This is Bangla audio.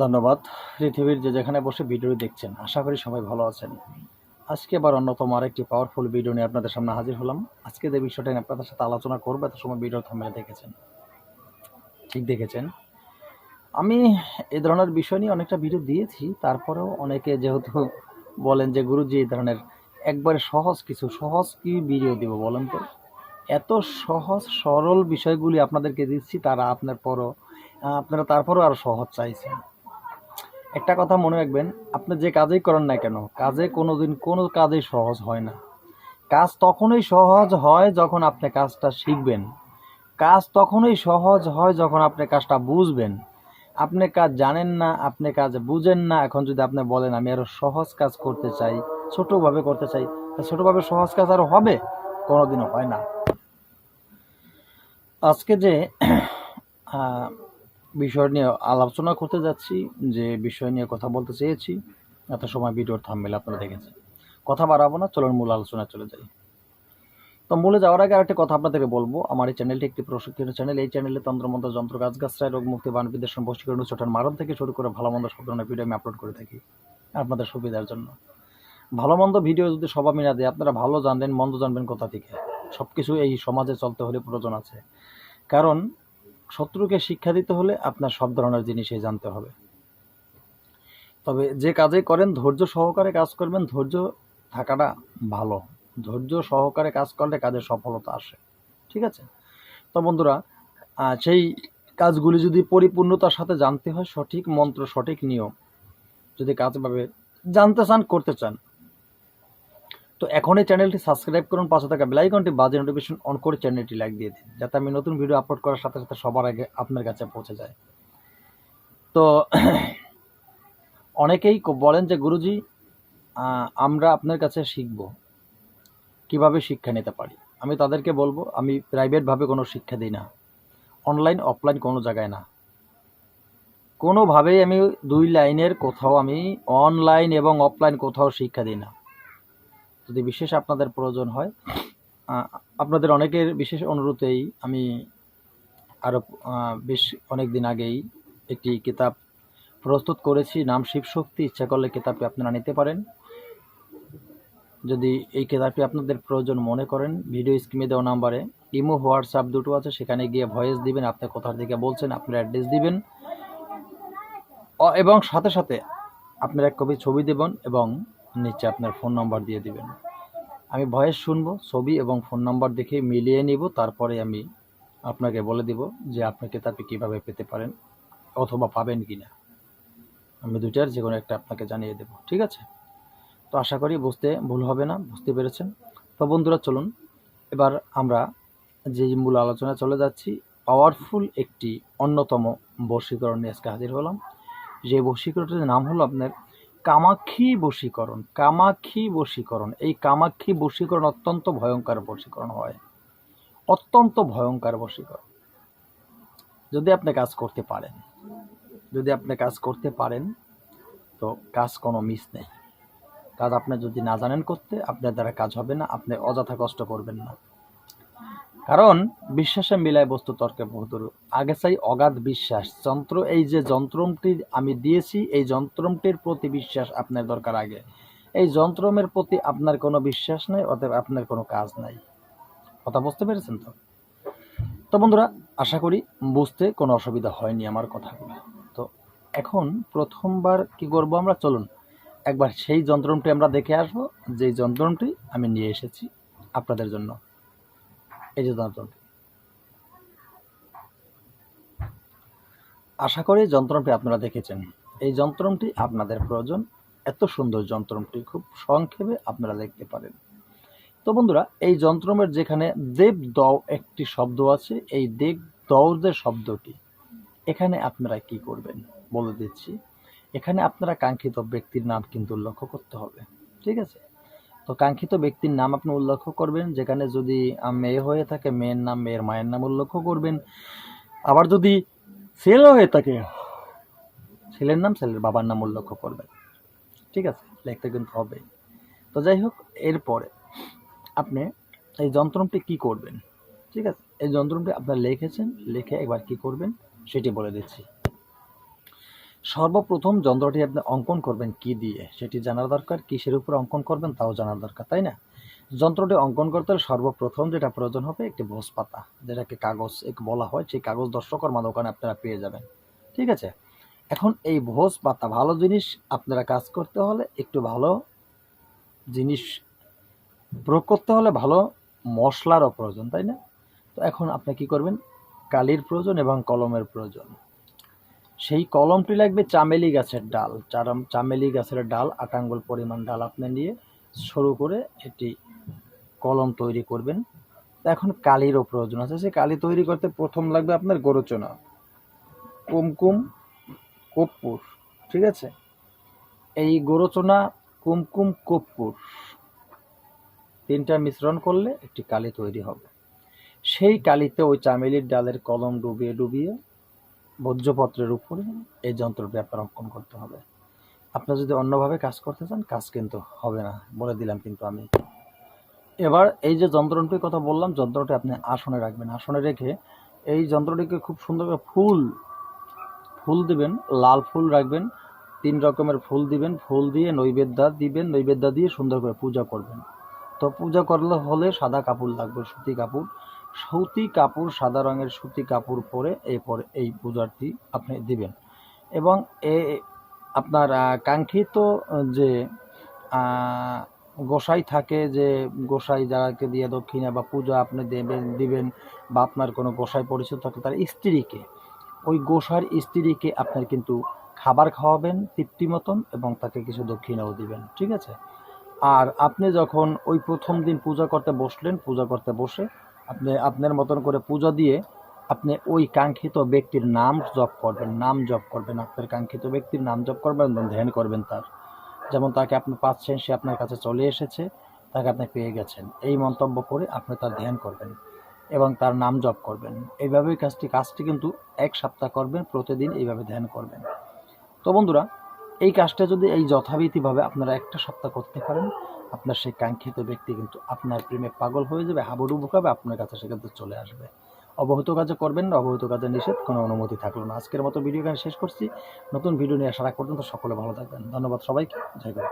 ধন্যবাদ। পৃথিবীর যে যেখানে বসে ভিডিও দেখছেন, আশা করি সবাই ভালো আছেন। আজকে আবার অন্যতম আরেকটি পাওয়ারফুল ভিডিও নিয়ে আপনাদের সামনে হাজির হলাম। আজকে যে বিষয়টা নিয়ে আপনাদের সাথে আলোচনা করবো, এত সময় ভিডিও থাম্বনেল দেখেছেন, ঠিক দেখেছেন। আমি এই ধরনের বিষয় নিয়ে অনেকটা ভিডিও দিয়েছি, তারপরেও অনেকে যেহেতু বলেন যে গুরুজি এই ধরনের একবারে সহজ কি ভিডিও দিব বলেন তো। এত সহজ সরল বিষয়গুলি আপনাদেরকে দিচ্ছি, আপনারা তারপরও আরো সহজ চাইছেন। একটা কথা মনে রাখবেন, আপনি যে কাজেই করেন না কেন, কোনোদিন কোনো কাজেই সহজ হয় না। কাজ তখনই সহজ হয় যখন আপনি কাজটা শিখবেন। কাজ তখনই সহজ হয় যখন আপনি কাজটা বুঝবেন। আপনি কাজ জানেন না, আপনি কাজ বুঝেন না। এখন যদি আপনি বলেন আমি আরো সহজ কাজ করতে চাই, ছোটভাবে করতে চাই, তা ছোটভাবে সহজ কাজ আরো হবে? কোনোদিনও হয় না। আজকে যে আহ, বিষয় নিয়ে আলোচনা করতে যাচ্ছি, যে বিষয় নিয়ে কথা বলতে চেয়েছি, এত সময় ভিডিওর থাম্বনেল আপনারা দেখেছেন। কথা বাড়াবো না, চলুন মূল আলোচনায় চলে যাই। তো মূলে যাওয়ার আগে আরেকটা কথা আপনাদেরকে বলবো, আমার এই চ্যানেলটি একটি প্রশিক্ষণ চ্যানেল। এই চ্যানেলে তন্ত্রমন্ত্র, যন্ত্র, গাছগাছড়ায়, রোগ মুক্তি, বান বিদ্বেষণ, বশীকরণ, উচ্চাটন, মারণ থেকে শুরু করে ভালো মন্দ সব ধরনের ভিডিও আমি আপলোড করে থাকি আপনাদের সুবিধার জন্য। ভালো মন্দ ভিডিও যদি সব আমি না দিই, আপনারা ভালো জানবেন মন্দ জানবেন কোথা থেকে? সবকিছু এই সমাজে চলতে হলে প্রয়োজন আছে। কারণ শত্রুকে শিক্ষা দিতে হলে আপনার সব ধরনের জিনিসই জানতে হবে। তবে যে কাজেই করেন ধৈর্য সহকারে কাজ করবেন। ধৈর্য থাকাটা ভালো। ধৈর্য সহকারে কাজ করলে কাজের সফলতা আসে। ঠিক আছে? তো বন্ধুরা, সেই কাজগুলি যদি পরিপূর্ণতার সাথে জানতে হয়, সঠিক মন্ত্র, সঠিক নিয়ম যদি কাজভাবে জানতে চান, করতে চান, তো এখন এই চ্যানেলটি সাবস্ক্রাইব করুন, পাশে থাকা বেল আইকনটি বাজে নোটিফিকেশন অন করে চ্যানেলটি লাইক দিয়ে দিন, যাতে আমি নতুন ভিডিও আপলোড করার সাথে সাথে সবার আগে আপনার কাছে পৌঁছে যায়। তো অনেকেই বলেন যে গুরুজি, আমরা আপনার কাছে শিখব, কিভাবে শিক্ষা নিতে পারি? আমি তাদেরকে বলবো, আমি প্রাইভেটভাবে কোনো শিক্ষা দিই না, অনলাইন অফলাইন কোনো জায়গায় না। কোনোভাবেই আমি দুই লাইনের কোথাও, আমি অনলাইন এবং অফলাইন কোথাও শিক্ষা দিই না। যদি বিশেষ আপনাদের প্রয়োজন হয়, আপনাদের অনেকের বিশেষ অনুরোধেই আমি আরও বেশ অনেক দিন আগেই একটি কিতাব প্রস্তুত করেছি, নাম শিবশক্তি। ইচ্ছা করলে কিতাবটি আপনারা নিতে পারেন। যদি এই কিতাবটি আপনাদের প্রয়োজন মনে করেন, ভিডিও স্ক্রিনে দেওয়া নাম্বারে ইমো, হোয়াটসঅ্যাপ দুটো আছে, সেখানে গিয়ে ভয়েস দিবেন, আপনি কোথার থেকে বলছেন, আপনার অ্যাড্রেস দিবেন, এবং সাথে সাথে আপনার এক কপি ছবি দেবেন এবং নিচে আপনার ফোন নাম্বার দিয়ে দিবেন। আমি ভয়েস শুনবো, ছবি এবং ফোন নাম্বার দেখে মিলিয়ে নিব, তারপরে আমি আপনাকে বলে দিব যে আপনি কিতাবটি কীভাবে পেতে পারেন অথবা পাবেন কিনা। আমি দুইটার যে কোনো একটা আপনাকে জানিয়ে দেব। ঠিক আছে? তো আশা করি বুঝতে ভুল হবে না, বুঝতে পেরেছেন। তো বন্ধুরা, চলুন এবার আমরা যে মূল আলোচনায় চলে যাচ্ছি। পাওয়ারফুল একটি অন্যতম বশীকরণ নিয়ে আজকে হাজির হলাম। যে বশীকরণটির নাম হলো আপনার কামাক্ষী বশীকরণ। কামাক্ষী বশীকরণ, এই কামাক্ষী বশীকরণ অত্যন্ত ভয়ঙ্কর বশীকরণ হয়, অত্যন্ত ভয়ঙ্কর বশীকরণ। যদি আপনি কাজ করতে পারেন, তো কাজ কোনো মিস নেই। কাজ আপনি যদি না জানেন করতে, আপনার দ্বারা কাজ হবে না, আপনি অযথা কষ্ট করবেন না। কারণ বিশ্বাসে মিলায় বস্তু তর্কে বহুদূর। আগে চাই অগাধ বিশ্বাস। এই যে যন্ত্রটি আমি দিয়েছি, এই যন্ত্রটির প্রতি বিশ্বাস আপনার দরকার আগে। এই যন্ত্রের প্রতি আপনার কোনো বিশ্বাস নেই, অতএব আপনার কোনো কাজ নাই। কথা বুঝতে পেরেছেন তো? তো বন্ধুরা, আশা করি বুঝতে কোনো অসুবিধা হয়নি আমার কথাগুলো। তো এখন প্রথমবার কি করবো আমরা, চলুন একবার সেই যন্ত্রটি আমরা দেখে আসবো, যে যন্ত্রটি আমি নিয়ে এসেছি আপনাদের জন্য। এই যে যন্ত্রটি, আশা করি যন্ত্রটি আপনারা দেখেছেন। এই যন্ত্রটি আপনাদের প্রয়োজন। এত সুন্দর যন্ত্রটি খুব সংক্ষেপে আপনারা দেখতে পারেন। তো বন্ধুরা, এই যন্ত্রের যেখানে দেব দও একটি শব্দ আছে, এই দেব দও যে শব্দটি, এখানে আপনারা কি করবেন বলে দিচ্ছি। এখানে আপনারা কাঙ্ক্ষিত ব্যক্তির নাম কিন্তু উল্লেখ করতে হবে। ঠিক আছে? তো কাঙ্ক্ষিত ব্যক্তির নাম আপনি উল্লেখ করবেন। যেখানে যদি মেয়ে হয়ে থাকে, মেয়ের নাম, মেয়ের মায়ের নাম উল্লেখ করবেন। আবার যদি ছেলে হয়ে থাকে, ছেলের নাম, ছেলের বাবার নাম উল্লেখ করবেন। ঠিক আছে? লিখতে কিন্তু হবে। তো যাই হোক, এরপরে আপনি এই যন্ত্রটি কি করবেন? ঠিক আছে? এই যন্ত্রটি আপনার লিখেছেন, লিখে এবার কি করবেন সেটি বলে দিচ্ছি। সর্বপ্রথম যন্ত্রটি আপনি অঙ্কন করবেন কি দিয়ে সেটি জানার দরকার, কিসের উপর অঙ্কন করবেন তাও জানার দরকার, তাই না? যন্ত্রটি অঙ্কন করতে হলে সর্বপ্রথম যেটা প্রয়োজন হবে একটি ভোজ পাতা, যেটাকে কাগজ বলা হয়। সেই কাগজ দর্শকর্মা দোকানে আপনারা পেয়ে যাবেন, ঠিক আছে? এখন এই ভোজ পাতা ভালো জিনিস, আপনারা কাজ করতে হলে একটু ভালো জিনিস প্রয়োগ করতে হলে ভালো মশলারও প্রয়োজন, তাই না? তো এখন আপনি কি করবেন, কালির প্রয়োজন এবং কলমের প্রয়োজন। সেই কলমটি লাগবে চামেলি গাছের ডাল, চামেলি গাছের ডাল ৮ আঙ্গুল পরিমাণ ডাল আপনি নিয়ে সরু করে এটি কলম তৈরি করবেন। এখন কালিরও প্রয়োজন আছে। সেই কালি তৈরি করতে প্রথম লাগবে আপনার গরুচনা, কুমকুম, কর্পূর, ঠিক আছে? এই গরুচনা, কুমকুম, কর্পূর ৩টা মিশ্রণ করলে একটি কালি তৈরি হবে। সেই কালিতে ওই চামেলির ডালের কলম ডুবিয়ে ভোজ্যপত্রের উপরে এই যন্ত্রটি আপনার অঙ্কন করতে হবে। আপনার যদি অন্যভাবে কাজ করতে চান, কাজ কিন্তু হবে না, বলে দিলাম কিন্তু আমি। এবার এই যে যন্ত্রটির কথা বললাম, যন্ত্রটি আপনি আসনে রাখবেন। আসনে রেখে এই যন্ত্রটিকে খুব সুন্দর করে ফুল দিবেন, লাল ফুল রাখবেন, ৩ রকমের ফুল দিবেন। ফুল দিয়ে নৈবেদ্য দিবেন, নৈবেদ্য দিয়ে সুন্দর করে পূজা করবেন। তো পূজা করলে হলে সাদা কাপড় লাগবে, সুতি কাপড়, সাদা রঙের সুতি কাপড় পরে এই পূজাটি আপনি দিবেন। এবং আপনার কাঙ্ক্ষিত যে গোসাই থাকে, যে গোসাই যাকে দিয়ে দক্ষিণা বা পূজা আপনি দিবেন, বা আপনার কোনো গোসাই পরিচিত থাকে তার স্ত্রীকে, ওই গোসাইয়ের স্ত্রীকে আপনার কিন্তু খাবার খাওয়াবেন তৃপ্তি মতন এবং তাকে কিছু দক্ষিণাও দিবেন, ঠিক আছে? আর আপনি যখন ওই প্রথম দিন পূজা করতে বসে আপনি আপনার মতন করে পূজা দিয়ে আপনি ওই কাঙ্ক্ষিত ব্যক্তির নাম জপ করবেন, আপনার কাঙ্ক্ষিত ব্যক্তির নাম জপ করবেন এবং ধ্যান করবেন তার। যেমন তাকে আপনি পাচ্ছেন, সে আপনার কাছে চলে এসেছে, তাকে আপনি পেয়ে গেছেন, এই মন্তব্য করে আপনি তার ধ্যান করবেন এবং তার নাম জপ করবেন। এইভাবেই কাজটি কিন্তু ১ সপ্তাহ করবেন, প্রতিদিন এইভাবে ধ্যান করবেন। তো বন্ধুরা, এই কাজটা যদি এই যথাবিধিভাবে আপনারা ১টা সপ্তাহ করতে পারেন, আপনার সেই কাঙ্ক্ষিত ব্যক্তি কিন্তু আপনার প্রেমে পাগল হয়ে যাবে, হাবুডুবু খাবে, আপনার কাছে সে কিন্তু চলে আসবে। অবহিত কাজে করবেন না, অবহিত কাজে নিষেধ, কোনো অনুমতি থাকলো না। আজকের মতো ভিডিও এখানে শেষ করছি। নতুন ভিডিও নিয়ে আশা রাখ পর্যন্ত সকলে ভালো থাকবেন। ধন্যবাদ সবাইকে। জয় গুরু।